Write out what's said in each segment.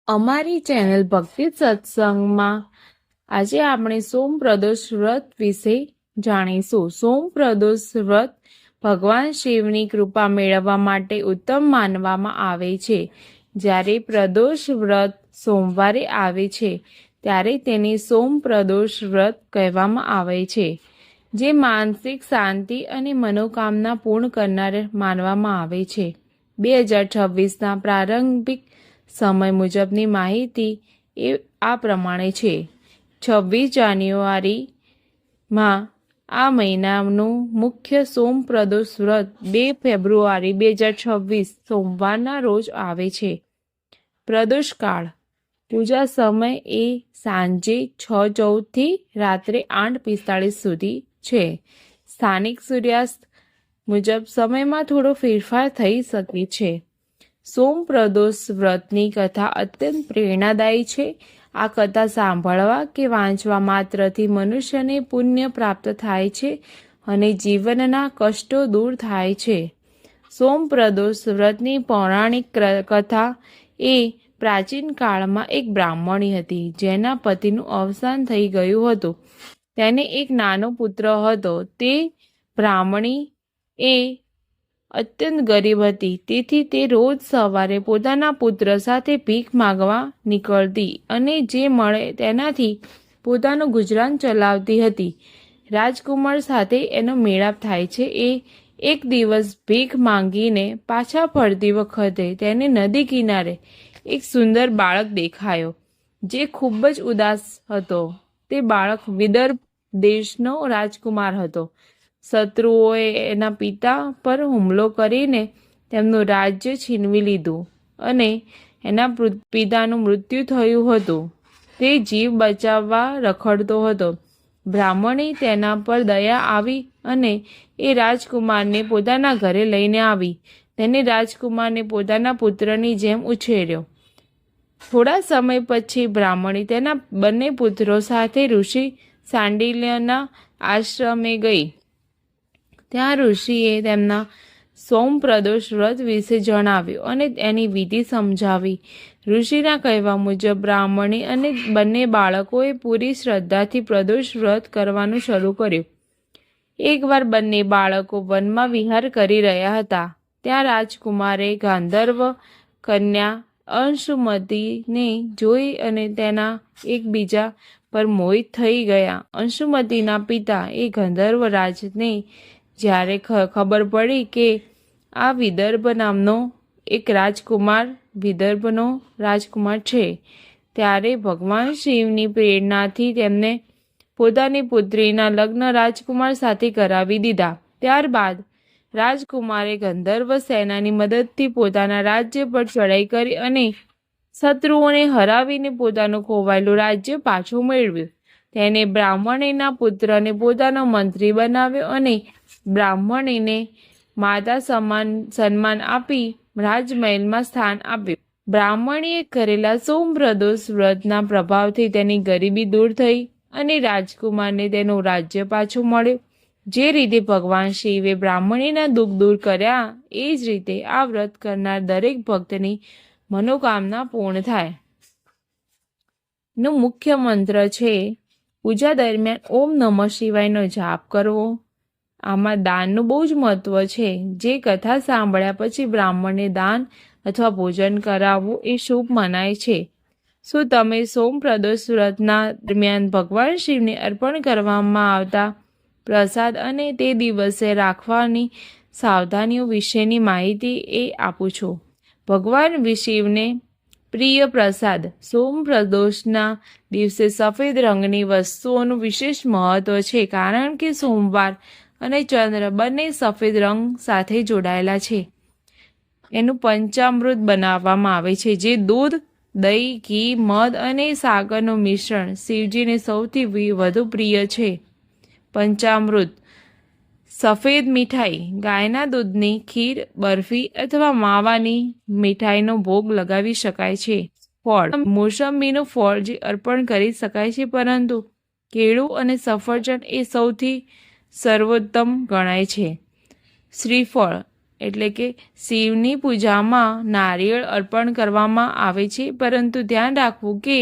અમારી ચેનલ ભક્તિ સત્સંગમાં આજે આપણે સોમ પ્રદોષ વ્રત વિશે જાણીશું। સોમ પ્રદોષ વ્રત ભગવાન શિવની કૃપા મેળવવા માટે ઉત્તમ માનવામાં આવે છે। જ્યારે પ્રદોષ વ્રત સોમવારે આવે છે ત્યારે તેને સોમ પ્રદોષ વ્રત કહેવામાં આવે છે, જે માનસિક શાંતિ અને મનોકામના પૂર્ણ કરનાર માનવામાં આવે છે। 2026ના પ્રારંભિક સમય મુજબની માહિતી આ પ્રમાણે છે। 26 જાન્યુઆરીમાં આ મહિનાનું મુખ્ય સોમ પ્રદોષ વ્રત 2 ફેબ્રુઆરી 2026 સોમવારના રોજ આવે છે। પ્રદોષ કાળ પૂજા સમય એ સાંજે 6:14 થી રાત્રે 8:45 સુધી છે। સ્થાનિક સૂર્યાસ્ત મુજબ સમયમાં થોડો ફેરફાર થઈ શકે છે। સોમ પ્રદોષ વ્રતની કથા અત્યંત પ્રેરણાદાયી છે। આ કથા સાંભળવા કે વાંચવા માત્રથી મનુષ્યને પુણ્ય પ્રાપ્ત થાય છે અને જીવનના કષ્ટો દૂર થાય છે। સોમ પ્રદોષ વ્રતની પૌરાણિક કથા એ પ્રાચીન કાળમાં એક બ્રાહ્મણી હતી જેના પતિનું અવસાન થઈ ગયું હતું। તેને એક નાનો પુત્ર હતો। તે બ્રાહ્મણી એ અત્યંત ગરીબ હતી, તેથી તે રોજ સવારે પોતાના પુત્ર સાથે ભીખ માંગવા નીકળતી અને જે મળે તેનાથી પોતાનું ગુજરાન ચલાવતી હતી। રાજકુમાર સાથે એનો મેળાપ થાય છે। એ એક દિવસ ભીખ માંગીને પાછા ફરતી વખતે તેને નદી કિનારે એક સુંદર બાળક દેખાયો, જે ખૂબ જ ઉદાસ હતો। તે બાળક વિદર્ભ દેશનો રાજકુમાર હતો। શત્રુઓએ એના પિતા પર હુમલો કરીને તેમનું રાજ્ય છીનવી લીધું અને એના પિતાનું મૃત્યુ થયું હતું। તે જીવ બચાવવા રખડતો હતો। બ્રાહ્મણી તેના પર દયા આવી અને એ રાજકુમારને પોતાના ઘરે લઈને આવી। તેને રાજકુમારને પોતાના પુત્રની જેમ ઉછેર્યો। થોડા સમય પછી બ્રાહ્મણી તેના બંને પુત્રો સાથે ઋષિ સાંડિલ્યના આશ્રમે ગઈ। ત્યાં ઋષિએ તેમના સોમ પ્રદોષ વ્રત વિશે જણાવ્યું અને એની વિધિ સમજાવી। ઋષિના કહેવા મુજબ બ્રાહ્મણી અને બંને બાળકોએ પૂરી શ્રદ્ધાથી પ્રદોષ વ્રત કરવાનું શરૂ કર્યું। એકવાર બંને બાળકો વનમાં વિહાર કરી રહ્યા હતા, ત્યાં રાજકુમારે ગાંધર્વ કન્યા અંશુમતીને જોઈ અને તેના એકબીજા પર મોહિત થઈ ગયા। અંશુમતીના પિતા એ ગંધર્વ રાજને જ્યારે ખબર પડી કે આ વિદર્ભ નામનો એક રાજકુમાર વિદર્ભનો રાજકુમાર છે, ત્યારે ભગવાન શિવની પ્રેરણાથી તેમને પોતાની પુત્રીના લગ્ન રાજકુમાર સાથે કરાવી દીધા। ત્યારબાદ રાજકુમારે ગંધર્વ સેનાની મદદથી પોતાના રાજ્ય પર ચડાઈ કરી અને શત્રુઓને હરાવીને પોતાનું ખોવાયેલું રાજ્ય પાછું મેળવ્યું। તેને બ્રાહ્મણીના પુત્રને પોતાનો મંત્રી બનાવ્યો અને બ્રાહ્મણીને માતા સમાન સન્માન આપી રાજમહેલમાં સ્થાન આપ્યું। બ્રાહ્મણીએ કરેલા સોમ પ્રદોષ વ્રતના પ્રભાવથી તેની ગરીબી દૂર થઈ અને રાજકુમારને તેનું રાજ્ય પાછું મળ્યું। જે રીતે ભગવાન શિવે બ્રાહ્મણીના દુઃખ દૂર કર્યા, એ જ રીતે આ વ્રત કરનાર દરેક ભક્તની મનોકામના પૂર્ણ થાય। નું મુખ્ય મંત્ર છે પૂજા દરમિયાન ઓમ નમઃ શિવાયનો જાપ કરવો। આમાં દાનનું બહુ જ મહત્વ છે। જે કથા સાંભળ્યા પછી બ્રાહ્મણને દાન અથવા ભોજન કરાવવું એ શુભ મનાય છે। શું તમે સોમ પ્રદોષ વ્રતના દરમિયાન ભગવાન શિવને અર્પણ કરવામાં આવતા પ્રસાદ અને તે દિવસે રાખવાની સાવધાનીઓ વિશેની માહિતી એ આપું છું। ભગવાન શિવને પ્રિય પ્રસાદ સોમ પ્રદોષના દિવસે સફેદ રંગની વસ્તુઓનું વિશેષ મહત્વ છે, કારણ કે સોમવાર અને ચંદ્ર બંને સફેદ રંગ સાથે જોડાયેલા છે। એનું પંચામૃત બનાવવામાં આવે છે, જે દૂધ, દહીં, ઘી, મધ અને સાકરનું મિશ્રણ શિવજીને સૌથી વધુ પ્રિય છે। પંચામૃત સફેદ મીઠાઈ, ગાયના દૂધની ખીર, બરફી અથવા માવાની મીઠાઈનો ભોગ લગાવી શકાય છે। ફળ મોસંબીનું ફળ જે અર્પણ કરી શકાય છે, પરંતુ કેળું અને સફરજન એ સૌથી સર્વોત્તમ ગણાય છે। શ્રીફળ એટલે કે શિવની પૂજામાં નારિયેળ અર્પણ કરવામાં આવે છે, પરંતુ ધ્યાન રાખવું કે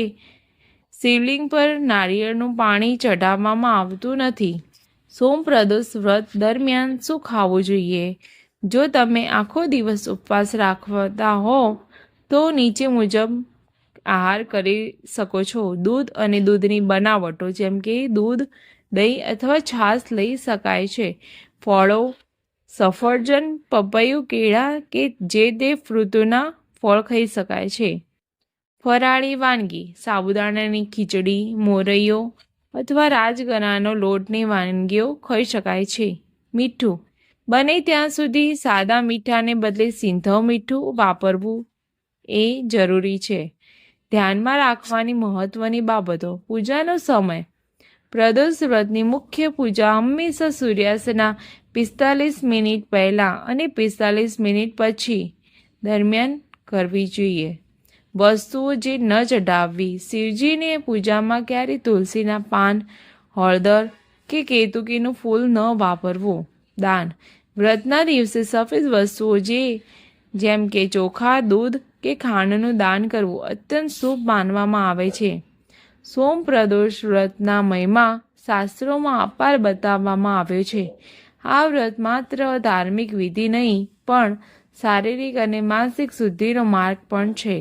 શિવલિંગ પર નારિયેળનું પાણી ચઢાવવામાં આવતું નથી. સોમપ્રદોષ વ્રત દરમિયાન શું ખાવું જોઈએ? જો તમે આખો દિવસ ઉપવાસ રાખતા હો તો નીચે મુજબ આહાર કરી શકો છો. દૂધ અને દૂધની બનાવટો જેમ કે દૂધ, દહીં અથવા છાશ લઈ શકાય છે. ફળો, સફરજન, પપૈયું, કેળા કે જે તે ઋતુના ફળ ખાઈ શકાય છે. ફરાળી વાનગી, સાબુદાણાની ખીચડી, મોરૈયો અથવા રાજગરાનો લોટની વાનગીઓ ખાઈ શકાય છે. મીઠું, બને ત્યાં સુધી સાદા મીઠાને બદલે સિંધવ મીઠું વાપરવું એ જરૂરી છે. ધ્યાનમાં રાખવાની મહત્વની બાબતો. પૂજાનો સમય, પ્રદોષ વ્રતની મુખ્ય પૂજા હંમેશા સૂર્યાસ્તના 45 મિનિટ પહેલાં અને 45 મિનિટ પછી દરમિયાન કરવી જોઈએ. વસ્તુઓ જે ન ચઢાવવી, શિવજીની પૂજામાં ક્યારેય તુલસીના પાન, હળદર કે કેતુકીનું ફૂલ ન વાપરવું. દાન, વ્રતના દિવસે સફેદ વસ્તુઓ જેમ કે ચોખા, દૂધ કે ખાંડનું દાન કરવું અત્યંત શુભ માનવામાં આવે છે. સોમપ્રદોષ વ્રતના મહિમા શાસ્ત્રોમાં અપાર બતાવવામાં આવ્યો છે. આ વ્રત માત્ર ધાર્મિક વિધિ નહીં પણ શારીરિક અને માનસિક શુદ્ધિનો માર્ગ પણ છે.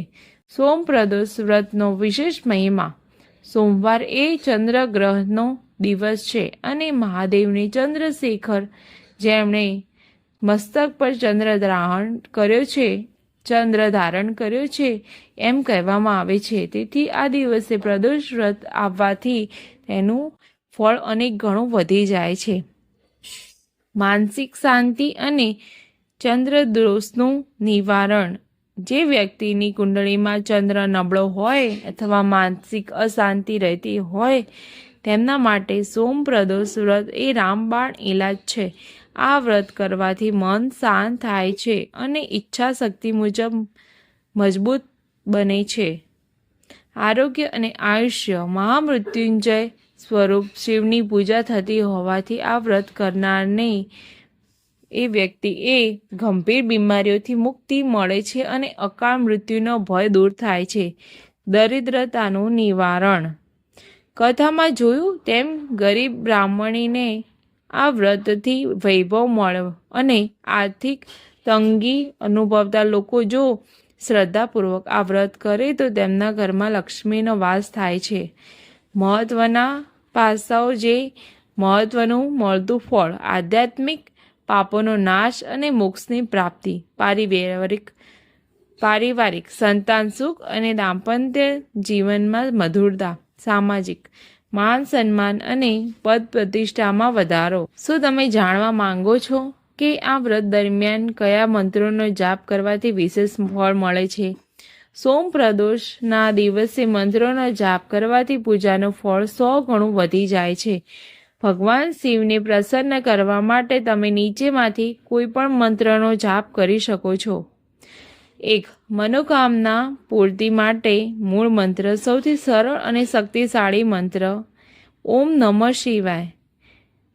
સોમપ્રદોષ વ્રતનો વિશેષ મહિમા. સોમવાર એ ચંદ્રગ્રહણનો દિવસ છે અને મહાદેવની ચંદ્રશેખર જેમણે મસ્તક પર ચંદ્ર ધારણ કર્યો છે એમ કહેવામાં આવે છે. તેથી આ દિવસે પ્રદોષ વ્રત આવવાથી તેનું ફળ અનેક ગણું વધી જાય છે. માનસિક શાંતિ અને ચંદ્રદોષનું નિવારણ. જે વ્યક્તિની કુંડળીમાં ચંદ્ર નબળો હોય અથવા માનસિક અશાંતિ રહેતી હોય તેમના માટે સોમપ્રદોષ વ્રત એ રામબાણ ઇલાજ છે. આ વ્રત કરવાથી મન શાંત થાય છે અને ઈચ્છા શક્તિ મુજબ મજબૂત બને છે. આરોગ્ય અને આયુષ્ય. મહામૃત્યુંજય સ્વરૂપ શિવની પૂજા થતી હોવાથી આ વ્રત કરનારને વ્યક્તિએ ગંભીર બીમારીઓથી મુક્તિ મળે છે અને અકાળ મૃત્યુનો ભય દૂર થાય છે. દરિદ્રતાનું નિવારણ. કથામાં જોયું તેમ ગરીબ બ્રાહ્મણીને આ વ્રતથી વૈભવ મળ્યો અને આર્થિક તંગી અનુભવતા લોકો જો શ્રદ્ધાપૂર્વક આ વ્રત કરે તો તેમના ઘરમાં લક્ષ્મીનો વાસ થાય છે. મહત્વના પાસાઓ. જે મહત્વનું મળતું ફળ. આધ્યાત્મિક પાપોનો નાશ અને મોક્ષની પ્રાપ્તિ. પારિવારિક સંતાન સુખ અને દાંપત્ય જીવનમાં મધુરતા. સામાજિક માન સન્માન અને પદ પ્રતિષ્ઠામાં વધારો. શું તમે જાણવા માંગો છો કે આ વ્રત દરમિયાન કયા મંત્રોનો જાપ કરવાથી વિશેષ ફળ મળે છે? સોમપ્રદોષના દિવસે મંત્રોનો જાપ કરવાથી પૂજાનું ફળ 100 ગણું વધી જાય છે. ભગવાન શિવને પ્રસન્ન કરવા માટે તમે નીચેમાંથી કોઈ પણ મંત્રનો જાપ કરી શકો છો. 1. મનોકામના પૂર્તિ માટે મૂળ મંત્ર. સૌથી સરળ અને શક્તિશાળી મંત્ર ઓમ નમઃ શિવાય.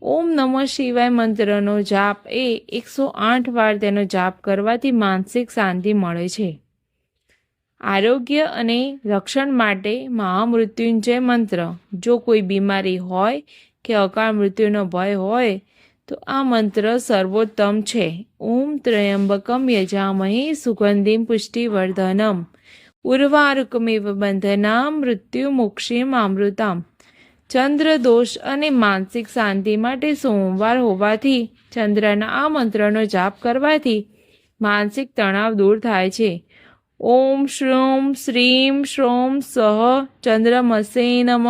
ઓમ નમઃ શિવાય મંત્રનો જાપ 108 વાર તેનો જાપ કરવાથી માનસિક શાંતિ મળે છે. આરોગ્ય અને રક્ષણ માટે મહામૃત્યુંજય મંત્ર. જો કોઈ બીમારી હોય કે અકાળ મૃત્યુનો ભય હોય તો આ મંત્ર સર્વોત્તમ છે. ઓમ ત્ર્યંબકમ યજામહે સુગંધિમ પુષ્ટિવર્ધનમ ઉર્વારુકમિવ બંધનામ મૃત્યુ મોક્ષીમ અમૃતમ. ચંદ્ર દોષ અને માનસિક શાંતિ માટે સોમવાર હોવાથી ચંદ્રના આ મંત્રનો જાપ કરવાથી માનસિક તણાવ દૂર થાય છે. ઓમ શ્રોમ શ્રીમ શ્રોમ સહ ચંદ્રમસે નમઃ.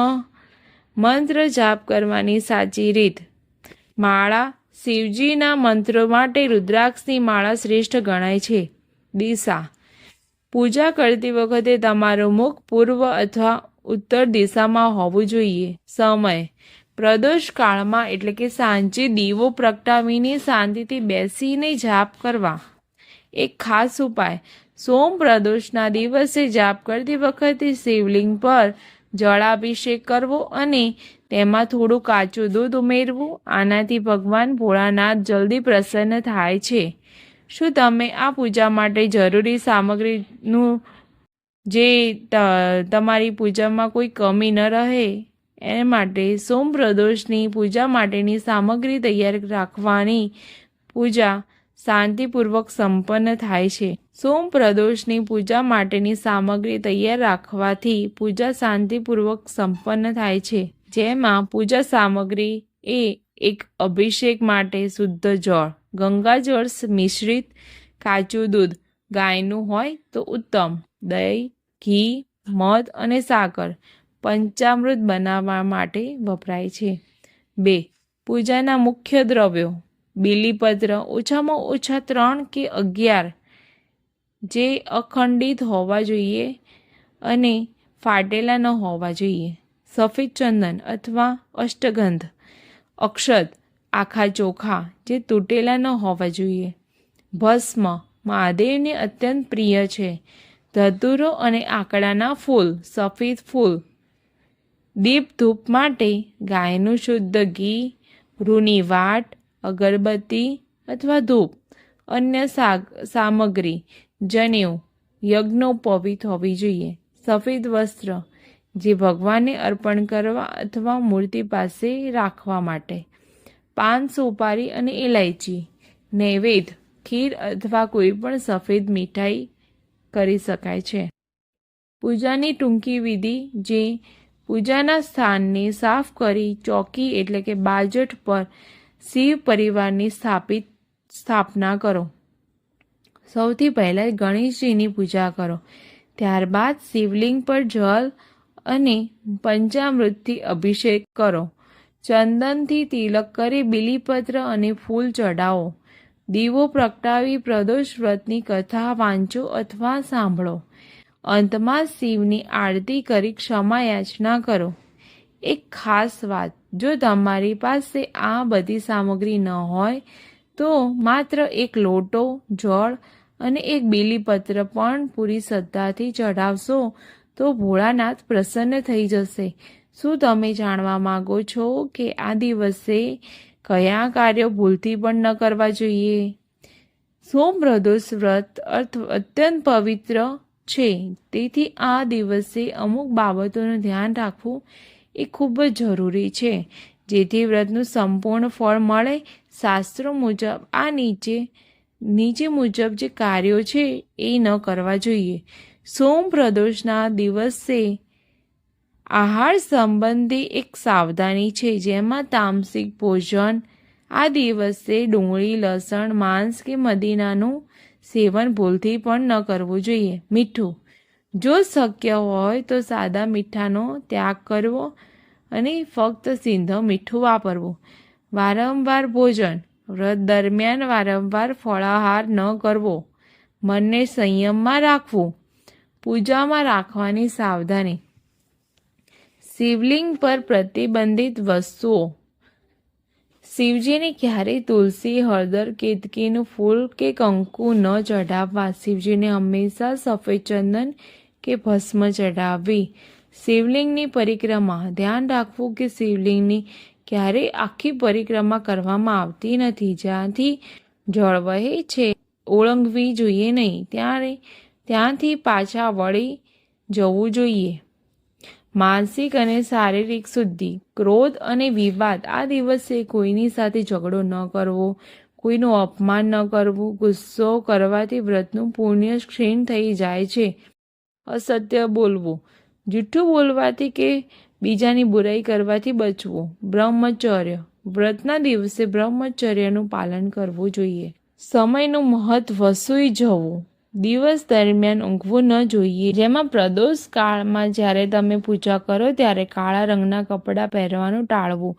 મંત્ર જાપ કરવાની સાચી રીત. માળા. શિવજીના મંત્રો માટે રુદ્રાક્ષની માળા શ્રેષ્ઠ ગણાય છે. દિશા. પૂજા કરતી વખતે તમારું મુખ પૂર્વ અથવા ઉત્તર દિશામાં હોવું જોઈએ. સમય. પ્રદોષ કાળમાં એટલે કે સાંજે દીવો પ્રગટાવીને શાંતિથી બેસીને જાપ કરવા. એક ખાસ ઉપાય. સોમપ્રદોષના દિવસે જાપ કરતી વખતે શિવલિંગ પર જળાભિષેક કરવો અને તેમાં થોડું કાચું દૂધ ઉમેરવું. આનાથી ભગવાન ભોળાનાથ જલ્દી પ્રસન્ન થાય છે. શું તમે આ પૂજા માટે જરૂરી સામગ્રીનું જે તમારી પૂજામાં કોઈ કમી ન રહે એ માટે સોમ પ્રદોષની પૂજા માટેની સામગ્રી તૈયાર રાખવાની પૂજા શાંતિપૂર્વક સંપન્ન થાય છે. સોમ પ્રદોષની પૂજા માટેની સામગ્રી તૈયાર રાખવાથી પૂજા શાંતિપૂર્વક સંપન્ન થાય છે, જેમાં પૂજા સામગ્રી એ એક અભિષેક માટે શુદ્ધ જળ, ગંગાજળ મિશ્રિત કાચું દૂધ ગાયનું હોય તો ઉત્તમ, દહીં, ઘી, મધ અને સાકર પંચામૃત બનાવવા માટે વપરાય છે. 2. પૂજાના મુખ્ય દ્રવ્યો: બીલીપત્ર ઓછામાં ઓછા 3 કે 11 જે અખંડિત હોવા જોઈએ અને ફાટેલા ન હોવા જોઈએ. સફેદ ચંદન અથવા અષ્ટગંધ. અક્ષત આખા ચોખા જે તૂટેલા ન હોવા જોઈએ. ભસ્મ મહાદેવને અત્યંત પ્રિય છે. ધતુરો અને આકડાના ફૂલ, સફેદ ફૂલ. દીપ ધૂપ માટે ગાયનું શુદ્ધ ઘી, રૂની વાટ, અગરબત્તી અથવા ધૂપ. અન્ય સામગ્રી: જનેઉ યજ્ઞોપવિત હોવી જોઈએ. સફેદ વસ્ત્ર જે ભગવાનને અર્પણ કરવા અથવા મૂર્તિ પાસે રાખવા માટે. પાન, સોપારી અને ઇલાયચી. નૈવેદ્ય ખીર અથવા કોઈ પણ સફેદ મીઠાઈ કરી શકાય છે. પૂજાની ટૂંકી વિધિ: જે પૂજાના સ્થાનને સાફ કરી ચોકી એટલે કે બાજટ પર શિવ પરિવારની સ્થાપના કરો. સૌથી પહેલાં ગણેશજીની પૂજા કરો. ત્યારબાદ શિવલિંગ પર જલ અને પંચામૃતથી અભિષેક કરો. ચંદનથી તિલક કરી બીલીપત્ર અને ફૂલ ચઢાવો. દીવો પ્રગટાવી પ્રદોષ વ્રતની કથા વાંચો અથવા સાંભળો. અંતમાં શિવની આરતી કરી ક્ષમા યાચના કરો. એક ખાસ વાત: જો તમારી પાસે આ બધી સામગ્રી ન હોય તો માત્ર એક લોટો જળ અને એક બીલીપત્ર પણ પૂરી શ્રદ્ધાથી ચઢાવશો તો ભોળાનાથ પ્રસન્ન થઈ જશે. શું તમે જાણવા માંગો છો કે આ દિવસે કયા કાર્યો ભૂલથી પણ ન કરવા જોઈએ? સોમ પ્રદોષ વ્રત અત્યંત પવિત્ર છે, તેથી આ દિવસે અમુક બાબતોનું ધ્યાન રાખવું એ ખૂબ જ જરૂરી છે, જેથી વ્રતનું સંપૂર્ણ ફળ મળે. શાસ્ત્રો મુજબ આ નીચે મુજબ જે કાર્યો છે એ ન કરવા જોઈએ. સોમ પ્રદોષના દિવસે આહાર સંબંધી એક સાવધાની છે, જેમાં તામસિક ભોજન. આ દિવસે ડુંગળી, લસણ, માંસ કે મદીનાનું સેવન ભૂલથી પણ ન કરવું જોઈએ. મીઠું: જો શક્ય હોય તો સાદા મીઠાનો ત્યાગ કરવો અને ફક્ત સિંધવ મીઠું વાપરવું. વારંવાર ભોજન: વ્રત દરમિયાન વારંવાર ફળાહાર ન કરવો. મનને સંયમમાં રાખવું. પૂજામાં રાખવાની સાવધાની: શિવલિંગ પર પ્રતિબંધિત વસ્તુઓ: શિવજીને ક્યારેય તુલસી, હળદર, કેતકીનું ફૂલ કે કંકુ ન ચઢાવવા. શિવજીને હંમેશા સફેદ ચંદન કે ભસ્મ ચઢાવવી. શિવલિંગની પરિક્રમા: ધ્યાન રાખવું કે શિવલિંગની ક્યારેય આખી પરિક્રમા કરવામાં આવતી નથી. જ્યાંથી જળ વહે છે ઓળંગવી જોઈએ નહીં, ત્યાંથી પાછા વળી જવું જોઈએ. માનસિક અને શારીરિક શુદ્ધિ: ક્રોધ અને વિવાદ: આ દિવસે કોઈની સાથે ઝઘડો ન કરવો, કોઈનું અપમાન ન કરવું. ગુસ્સો કરવાથી વ્રતનું પુણ્ય ક્ષીણ થઈ જાય છે. અસત્ય બોલવું: જૂઠું બોલવાથી કે બીજાની બુરાઈ કરવાથી બચવું. બ્રહ્મચર્ય: વ્રતના દિવસે બ્રહ્મચર્યનું પાલન કરવું જોઈએ. સમયનું મહત્વ: સૂઈ જવું. દિવસ દરમિયાન ઊંઘવું ન જોઈએ. જેમાં પ્રદોષ કાળમાં જ્યારે તમે પૂજા કરો ત્યારે કાળા રંગના કપડાં પહેરવાનું ટાળવું.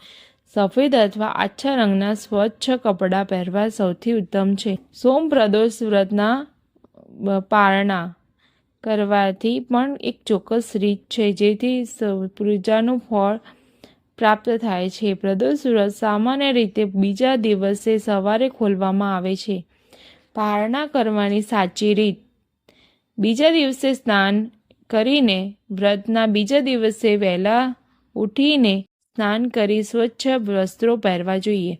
સફેદ અથવા આછા રંગના સ્વચ્છ કપડાં પહેરવા સૌથી ઉત્તમ છે. સોમ પ્રદોષ વ્રતના પારણા કરવાથી પણ એક ચોક્કસ રીત છે જેથી પૂજાનું ફળ પ્રાપ્ત થાય છે. પ્રદોષ વ્રત સામાન્ય રીતે બીજા દિવસે સવારે ખોલવામાં આવે છે. પારણા કરવાની સાચી રીત: બીજા દિવસે સ્નાન કરીને વ્રતના બીજા દિવસે વહેલા ઉઠીને સ્નાન કરી સ્વચ્છ વસ્ત્રો પહેરવા જોઈએ.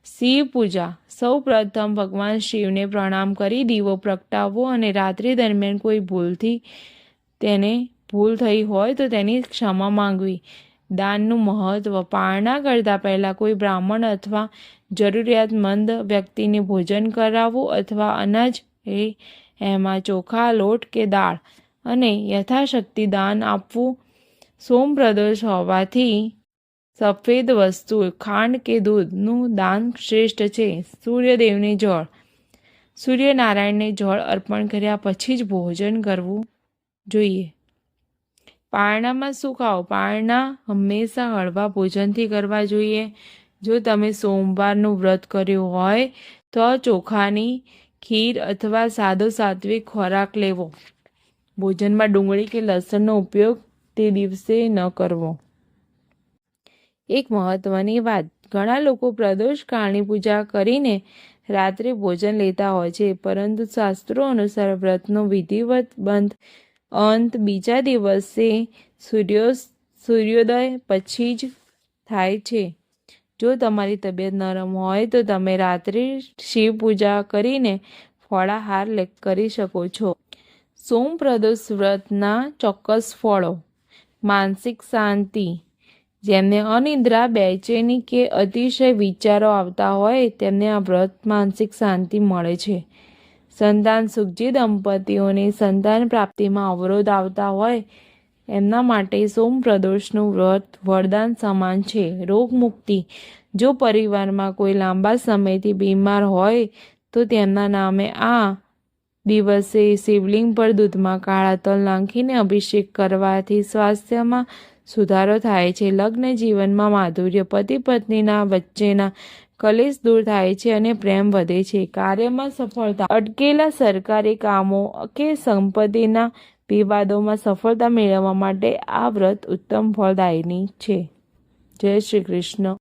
શિવ પૂજા. સૌ પ્રથમ ભગવાન શિવને પ્રણામ કરી દીવો પ્રગટાવવો અને રાત્રિ દરમિયાન કોઈ ભૂલ થઈ હોય તો તેની ક્ષમા માંગવી. દાનનું મહત્વ. પારણા કરતાં પહેલાં કોઈ બ્રાહ્મણ અથવા જરૂરિયાતમંદ વ્યક્તિને ભોજન કરાવવું અથવા અનાજ એમાં ચોખા, લોટ કે દાળ અને યથાશક્તિ દાન આપવું. સોમપ્રદોષ હોવાથી સફેદ વસ્તુ ખાંડ કે દૂધનું દાન શ્રેષ્ઠ છે. સૂર્યદેવને જળ. સૂર્યનારાયણને જળ અર્પણ કર્યા પછી જ ભોજન કરવું જોઈએ. પારણામાં શું ખાવું? પારણા હંમેશા હળવા ભોજનથી કરવા જોઈએ. જો તમે સોમવારનું વ્રત કર્યું હોય તો ચોખાની ખીર અથવા સાદો સાત્વિક ખોરાક લેવો. ભોજનમાં ડુંગળી કે લસણનો ઉપયોગ તે દિવસે ન કરવો. એક મહત્વની વાત. ઘણા લોકો પ્રદોષ કાળની પૂજા કરીને રાત્રે ભોજન લેતા હોય છે, પરંતુ શાસ્ત્રો અનુસાર વ્રતનો વિધિવત અંત બીજા દિવસે સૂર્યોદય પછી જ થાય છે. જો તમારી તબિયત નરમ હોય તો તમે રાત્રે શિવ પૂજા કરીને ફળાહાર કરી શકો છો. સોમપ્રદોષ વ્રતના ચોક્કસ ફળો. માનસિક શાંતિ. જેમને અનિદ્રા, બેચેની કે અતિશય વિચારો આવતા હોય તેમને આ વ્રત માનસિક શાંતિ મળે છે. સંતાન સુખ. જે દંપતીઓને સંતાન પ્રાપ્તિમાં અવરોધ આવતા હોય એમના માટે સોમપ્રદોષનું વ્રત વરદાન સમાન છે. રોગ મુક્તિ. જો પરિવારમાં કોઈ લાંબા સમયથી બીમાર હોય તો તેમના નામે આ દિવસે શિવલિંગ પર દૂધમાં કાળા તલ નાખીને અભિષેક કરવાથી સ્વાસ્થ્યમાં સુધારો થાય છે. લગ્ન જીવનમાં માધુર્ય. પતિ પત્નીના વચ્ચેના કલેશ દૂર થાય છે અને પ્રેમ વધે છે. કાર્યમાં સફળતા. અટકેલા સરકારી કામો કે સંપત્તિના વિવાદોમાં સફળતા મેળવવા માટે આ વ્રત ઉત્તમ ફળદાયી છે. જય શ્રી કૃષ્ણ.